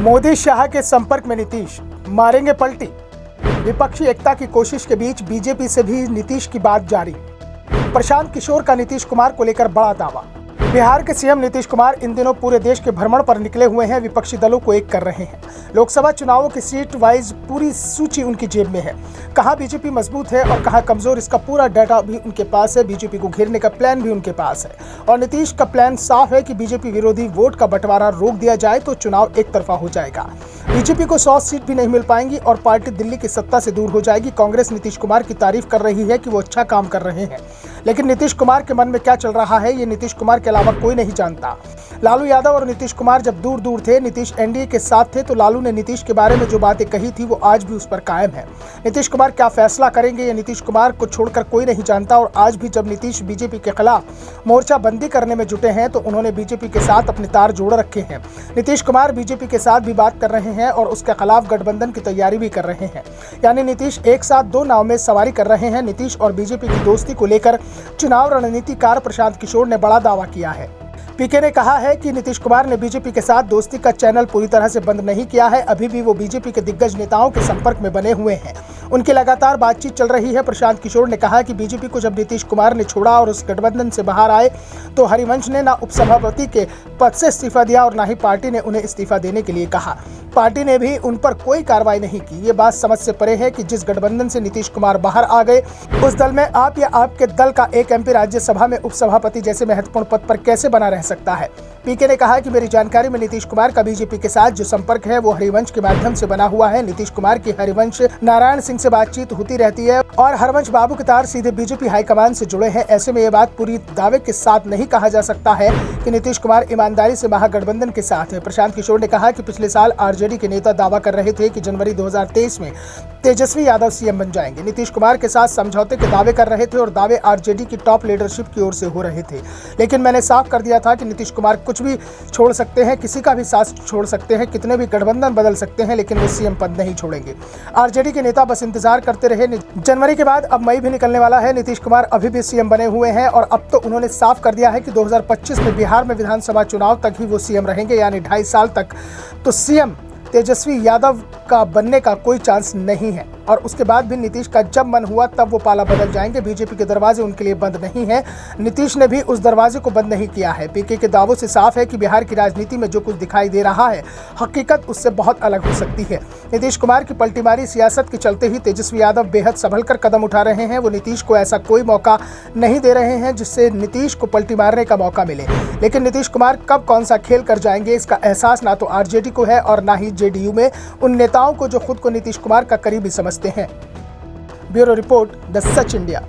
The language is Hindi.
मोदी शाह के संपर्क में नीतीश, मारेंगे पलटी। विपक्षी एकता की कोशिश के बीच बीजेपी से भी नीतीश की बात जारी। प्रशांत किशोर का नीतीश कुमार को लेकर बड़ा दावा। बिहार के सीएम नीतीश कुमार इन दिनों पूरे देश के भ्रमण पर निकले हुए हैं। विपक्षी दलों को एक कर रहे हैं। लोकसभा चुनावों की सीट वाइज पूरी सूची उनकी जेब में है। कहां बीजेपी मजबूत है और कहां कमजोर, इसका पूरा डाटा भी उनके पास है। बीजेपी को घेरने का प्लान भी उनके पास है और नीतीश का प्लान साफ है कि बीजेपी विरोधी वोट का बंटवारा रोक दिया जाए तो चुनाव एक तरफा हो जाएगा। बीजेपी को 100 सीट भी नहीं मिल पाएंगी और पार्टी दिल्ली की सत्ता से दूर हो जाएगी। कांग्रेस नीतीश कुमार की तारीफ कर रही है कि वो अच्छा काम कर रहे हैं, लेकिन नीतीश कुमार के मन में क्या चल रहा है ये नीतीश कुमार के अलावा कोई नहीं जानता। लालू यादव और नीतीश कुमार जब दूर दूर थे, नीतीश एनडीए के साथ थे, तो लालू ने नीतीश के बारे में जो बातें कही थी वो आज भी उस पर कायम है। नीतीश कुमार क्या फैसला करेंगे ये नीतीश कुमार को छोड़कर कोई नहीं जानता। और आज भी जब नीतीश बीजेपी के खिलाफ मोर्चाबंदी करने में जुटे हैं तो उन्होंने बीजेपी के साथ अपने तार जोड़ रखे हैं। नीतीश कुमार बीजेपी के साथ भी बात कर रहे हैं और उसके खिलाफ गठबंधन की तैयारी भी कर रहे हैं। यानी नीतीश एक साथ दो नाव में सवारी कर रहे हैं। नीतीश और बीजेपी की दोस्ती को लेकर चुनाव रणनीतिकार प्रशांत किशोर ने बड़ा दावा किया है। पीके ने कहा है कि नीतीश कुमार ने बीजेपी के साथ दोस्ती का चैनल पूरी तरह से बंद नहीं किया है। अभी भी वो बीजेपी के दिग्गज नेताओं के संपर्क में बने हुए हैं। उनकी लगातार बातचीत चल रही है। प्रशांत किशोर ने कहा कि बीजेपी को जब नीतीश कुमार ने छोड़ा और उस गठबंधन से बाहर आए तो हरिवंश ने ना उपसभापति के पद से इस्तीफा दिया और ना ही पार्टी ने उन्हें इस्तीफा देने के लिए कहा। पार्टी ने भी उन पर कोई कार्रवाई नहीं की। ये बात समझ से परे है कि जिस गठबंधन से नीतीश कुमार बाहर आ गए उस दल में आप या आपके दल का एक एमपी राज्यसभा में उपसभापति जैसे महत्वपूर्ण पद पर कैसे बना रह सकता है। पीके ने कहा कि मेरी जानकारी में नीतीश कुमार का बीजेपी के साथ जो संपर्क है वो हरिवंश के माध्यम से बना हुआ है। नीतीश कुमार की हरिवंश नारायण सिंह से बातचीत होती रहती है और हरिवंश बाबू के तार सीधे बीजेपी हाईकमान से जुड़े हैं। ऐसे में ये बात पूरी दावे के साथ नहीं कहा जा सकता है कि नीतीश कुमार ईमानदारी से महागठबंधन के साथ है। प्रशांत किशोर ने कहा कि पिछले साल आरजेडी के नेता दावा कर रहे थे कि जनवरी 2023 में तेजस्वी यादव सीएम बन जाएंगे। नीतीश कुमार के साथ समझौते के दावे कर रहे थे और दावे आरजेडी की टॉप लीडरशिप की ओर से हो रहे थे, लेकिन मैंने साफ कर दिया था कि नीतीश कुमार कुछ भी छोड़ सकते हैं, किसी का भी साथ छोड़ सकते हैं, कितने भी गठबंधन बदल सकते हैं, लेकिन वो सीएम पद नहीं छोड़ेंगे। आरजेडी के नेता बस इंतजार करते रहे। जनवरी के बाद अब मई भी निकलने वाला है। नीतीश कुमार अभी भी सीएम बने हुए हैं और अब तो उन्होंने साफ कर दिया है कि 2025 में बिहार में विधानसभा चुनाव तक ही वो सीएम रहेंगे, यानी 2.5 साल तक तो सीएम तेजस्वी यादव का बनने का कोई चांस नहीं है। और उसके बाद भी नीतीश का जब मन हुआ तब वो पाला बदल जाएंगे। बीजेपी के दरवाजे उनके लिए बंद नहीं है। नीतीश ने भी उस दरवाजे को बंद नहीं किया है। पीके के दावों से साफ है कि बिहार की राजनीति में जो कुछ दिखाई दे रहा है हकीकत उससे बहुत अलग हो सकती है। नीतीश कुमार की पलटीमारी सियासत के चलते ही तेजस्वी यादव बेहद संभलकर कदम उठा रहे हैं। वो नीतीश को ऐसा कोई मौका नहीं दे रहे हैं जिससे नीतीश को पलटी मारने का मौका मिले, लेकिन नीतीश कुमार कब कौन सा खेल कर जाएंगे इसका एहसास ना तो आरजेडी को है और ना ही जेडीयू में उन नेताओं को जो खुद को नीतीश कुमार का करीबी समझते हैं। Bureau report, the such India.